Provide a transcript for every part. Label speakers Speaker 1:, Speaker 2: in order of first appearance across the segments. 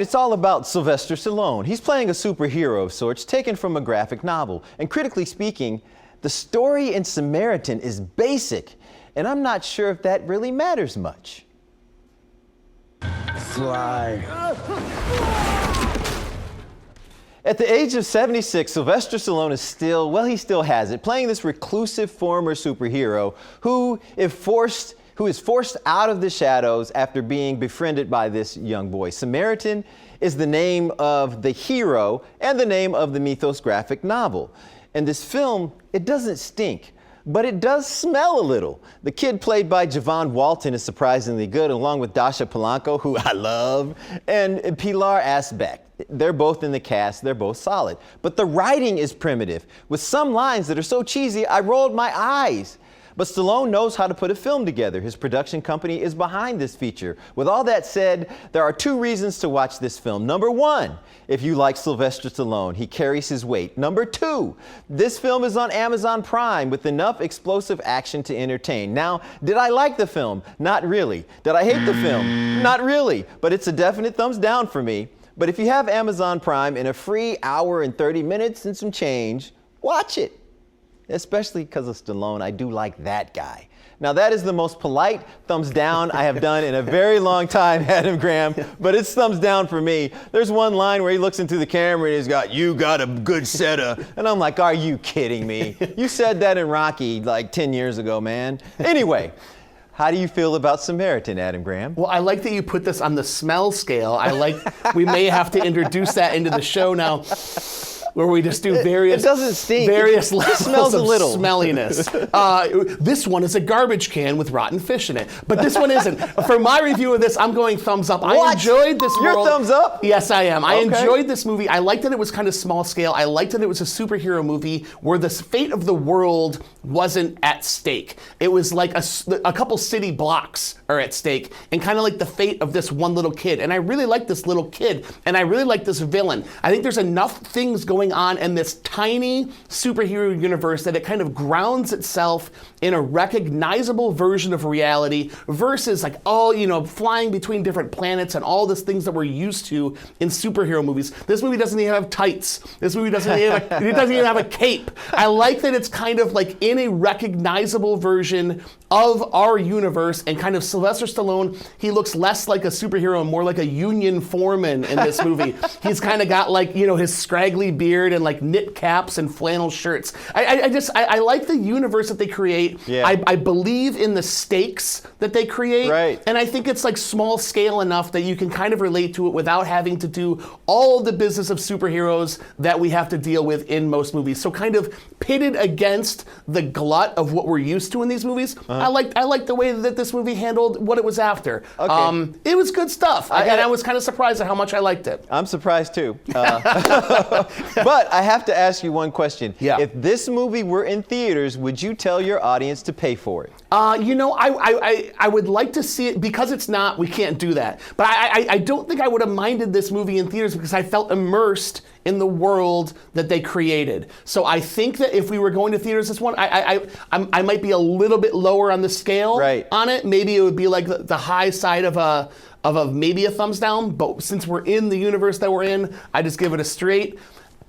Speaker 1: It's all about Sylvester Stallone. He's playing a superhero of sorts, taken from a graphic novel. And critically speaking, the story in Samaritan is basic, and I'm not sure if that really matters much.
Speaker 2: Fly.
Speaker 1: At the age of 76, Sylvester Stallone is still, well, he still has it, playing this reclusive former superhero who is forced out of the shadows after being befriended by this young boy. Samaritan is the name of the hero and the name of the Mythos graphic novel. And this film, it doesn't stink, but it does smell a little. The kid played by Javon Walton is surprisingly good, along with Dasha Polanco, who I love, and Pilar Asbeck. They're both in the cast, they're both solid. But the writing is primitive, with some lines that are so cheesy, I rolled my eyes. But Stallone knows how to put a film together. His production company is behind this feature. With all that said, there are two reasons to watch this film. Number one, if you like Sylvester Stallone, he carries his weight. Number two, this film is on Amazon Prime with enough explosive action to entertain. Now, did I like the film? Not really. Did I hate the film? Not really. But it's a definite thumbs down for me. But if you have Amazon Prime in a free hour and 30 minutes and some change, watch it. Especially because of Stallone, I do like that guy. Now that is the most polite thumbs down I have done in a very long time, Adam Graham, but it's thumbs down for me. There's one line where he looks into the camera and he's got, "You got a good setter." And I'm like, are you kidding me? You said that in Rocky like 10 years ago, man. Anyway, how do you feel about Samaritan, Adam Graham?
Speaker 2: Well, I like that you put this on the smell scale. We may have to introduce that into the show now, where we just do various.
Speaker 1: It doesn't stink.
Speaker 2: Various levels
Speaker 1: smells
Speaker 2: of
Speaker 1: a little
Speaker 2: smelliness. This one is a garbage can with rotten fish in it, but this one isn't. For my review of this, I'm going thumbs up.
Speaker 1: What?
Speaker 2: I enjoyed this.
Speaker 1: Your thumbs up?
Speaker 2: Yes, I am. I
Speaker 1: Okay.
Speaker 2: enjoyed this movie. I liked that it was kind of small scale. I liked that it was a superhero movie where the fate of the world wasn't at stake. It was like a couple city blocks are at stake, and kind of like the fate of this one little kid. And I really like this little kid, and I really like this villain. I think there's enough things going on in this tiny superhero universe that it kind of grounds itself in a recognizable version of reality versus like flying between different planets and all these things that we're used to in superhero movies. This movie doesn't even have tights. This movie doesn't even have a cape. I like that it's kind of like in a recognizable version of our universe, and kind of Sylvester Stallone, he looks less like a superhero and more like a union foreman in this movie. He's kind of got like, his scraggly beard and like knit caps and flannel shirts. I like the universe that they create.
Speaker 1: Yeah.
Speaker 2: I believe in the stakes that they create.
Speaker 1: Right.
Speaker 2: And I think it's like small scale enough that you can kind of relate to it without having to do all the business of superheroes that we have to deal with in most movies. So kind of pitted against the glut of what we're used to in these movies. I liked the way that this movie handled what it was after.
Speaker 1: Okay.
Speaker 2: It was good stuff. And I was kind of surprised at how much I liked it.
Speaker 1: I'm surprised too. But I have to ask you one question.
Speaker 2: Yeah.
Speaker 1: If this movie were in theaters, would you tell your audience to pay for it?
Speaker 2: I would like to see it. Because it's not, we can't do that. But I don't think I would have minded this movie in theaters because I felt immersed in the world that they created. So I think that if we were going to theaters this one, I might be a little bit lower on the scale on it. Maybe it would be like the high side of maybe a thumbs down. But since we're in the universe that we're in, I just give it a straight,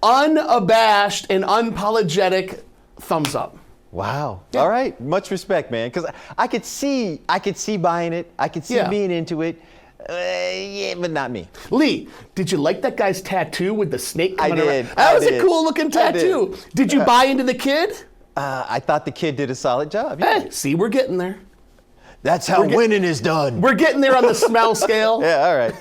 Speaker 2: unabashed and unapologetic thumbs up.
Speaker 1: Wow.
Speaker 2: Yeah.
Speaker 1: All right. Much respect, man. Because I could see buying it. I could see being into it. Yeah, but not me.
Speaker 2: Lee, did you like that guy's tattoo with the snake coming
Speaker 1: I did.
Speaker 2: around? That was a cool looking tattoo. Did you buy into the kid?
Speaker 1: I thought the kid did a solid job. Yeah.
Speaker 2: Hey, see, we're getting there.
Speaker 1: That's how winning is done.
Speaker 2: We're getting there on the smell scale.
Speaker 1: Yeah, all right.